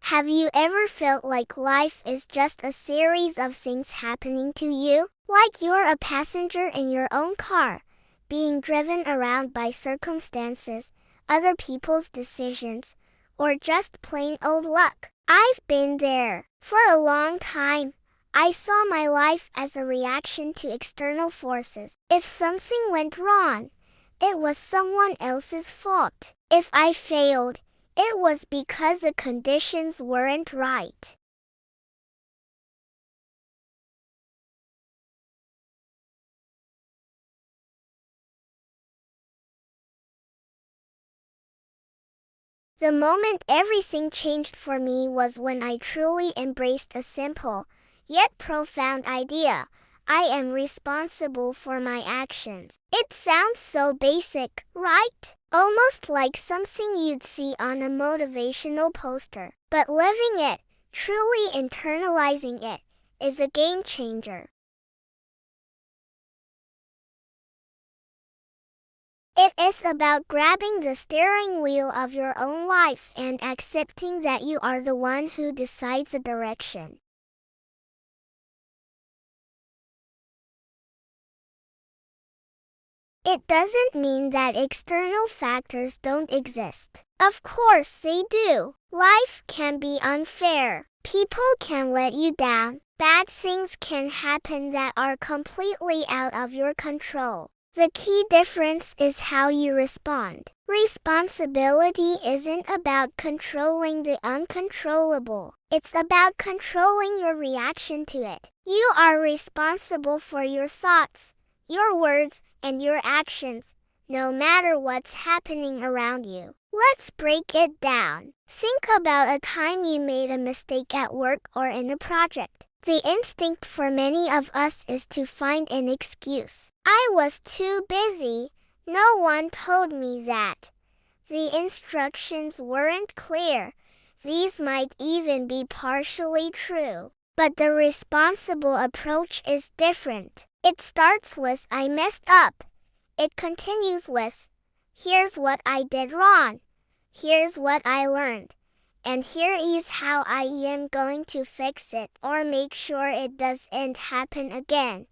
Have you ever felt like life is just a series of things happening to you? Like you're a passenger in your own car, being driven around by circumstances, other people's decisions, or just plain old luck? I've been there. For a long time, I saw my life as a reaction to external forces. If something went wrong, it was someone else's fault. If I failed, it was because the conditions weren't right. The moment everything changed for me was when I truly embraced a simple, yet profound idea. I am responsible for my actions. It sounds so basic, right? Almost like something you'd see on a motivational poster. But living it, truly internalizing it, is a game changer. It is about grabbing the steering wheel of your own life and accepting that you are the one who decides the direction. It doesn't mean that external factors don't exist. Of course they do. Life can be unfair. People can let you down. Bad things can happen that are completely out of your control. The key difference is how you respond. Responsibility isn't about controlling the uncontrollable. It's about controlling your reaction to it. You are responsible for your thoughts, your words, and your actions, no matter what's happening around you. Let's break it down. Think about a time you made a mistake at work or in a project. The instinct for many of us is to find an excuse. I was too busy. No one told me that. The instructions weren't clear. These might even be partially true. But the responsible approach is different. It starts with "I messed up." It continues with "Here's what I did wrong. Here's what I learned. And here is how I am going to fix it or make sure it doesn't happen again."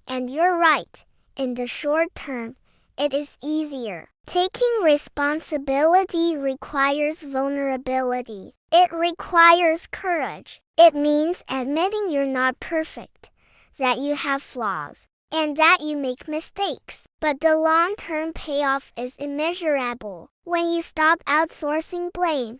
And you're right. In the short term, it is easier. Taking responsibility requires vulnerability. It requires courage. It means admitting you're not perfect, that you have flaws, and that you make mistakes. But the long-term payoff is immeasurable. When you stop outsourcing blame,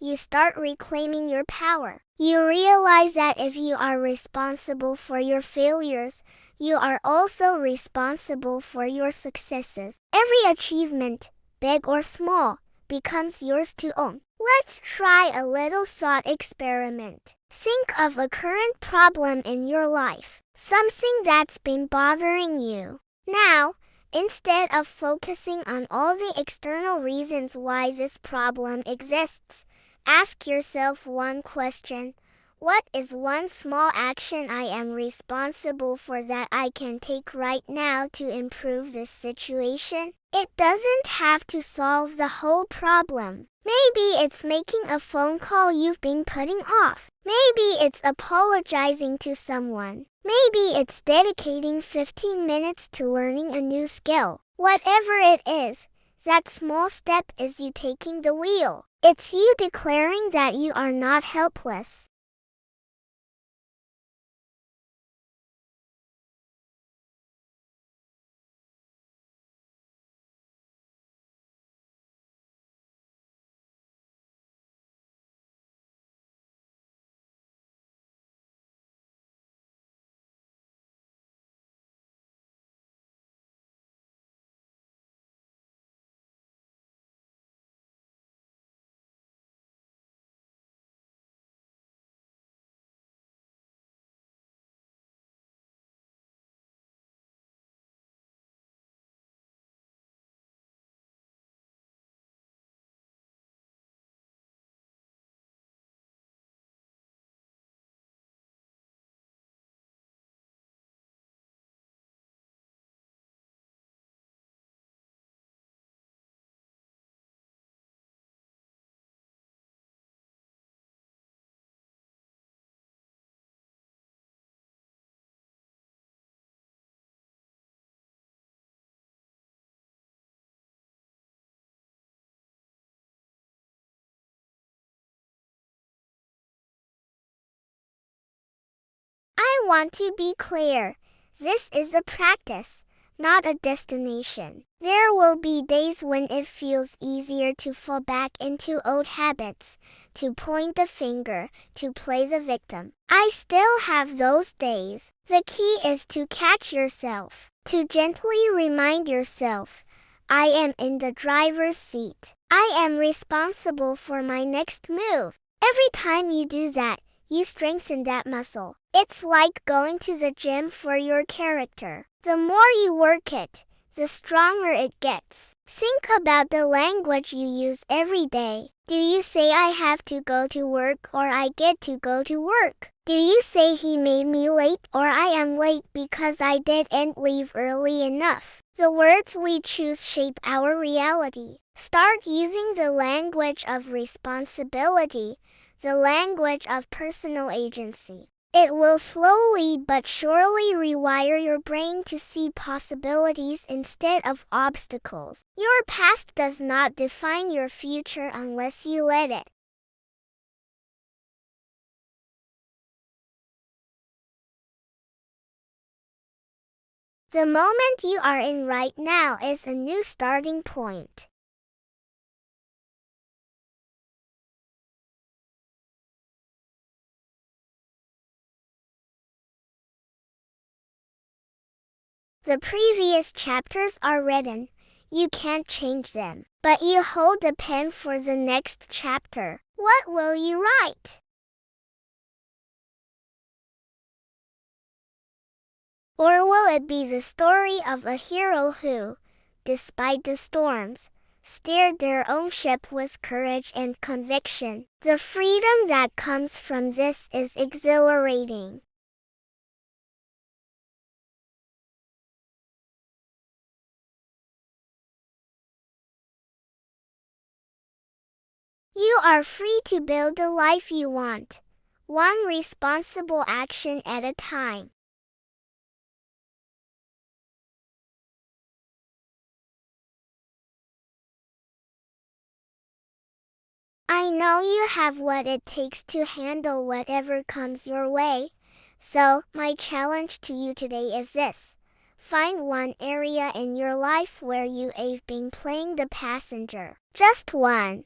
you start reclaiming your power. You realize that if you are responsible for your failures, you are also responsible for your successes. Every achievement, big or small, becomes yours to own. Let's try a little thought experiment. Think of a current problem in your life, something that's been bothering you. Now, instead of focusing on all the external reasons why this problem exists, ask yourself one question: What is one small action I am responsible for that I can take right now to improve this situation? It doesn't have to solve the whole problem. Maybe it's making a phone call you've been putting off. Maybe it's apologizing to someone. Maybe it's dedicating 15 minutes to learning a new skill. Whatever it is, that small step is you taking the wheel. It's you declaring that you are not helpless. I want to be clear. This is a practice, not a destination. There will be days when it feels easier to fall back into old habits, to point the finger, to play the victim. I still have those days. The key is to catch yourself, to gently remind yourself, I am in the driver's seat. I am responsible for my next move. Every time you do that, you strengthen that muscle. It's like going to the gym for your character. The more you work it, the stronger it gets. Think about the language you use every day. Do you say I have to go to work or I get to go to work? Do you say he made me late or I am late because I didn't leave early enough? The words we choose shape our reality. Start using the language of responsibility, the language of personal agency. It will slowly but surely rewire your brain to see possibilities instead of obstacles. Your past does not define your future unless you let it. The moment you are in right now is a new starting point. The previous chapters are written. You can't change them, but you hold the pen for the next chapter. What will you write? Or will it be the story of a hero who, despite the storms, steered their own ship with courage and conviction? The freedom that comes from this is exhilarating. You are free to build the life you want, one responsible action at a time. I know you have what it takes to handle whatever comes your way. So, my challenge to you today is this. Find one area in your life where you have been playing the passenger. Just one.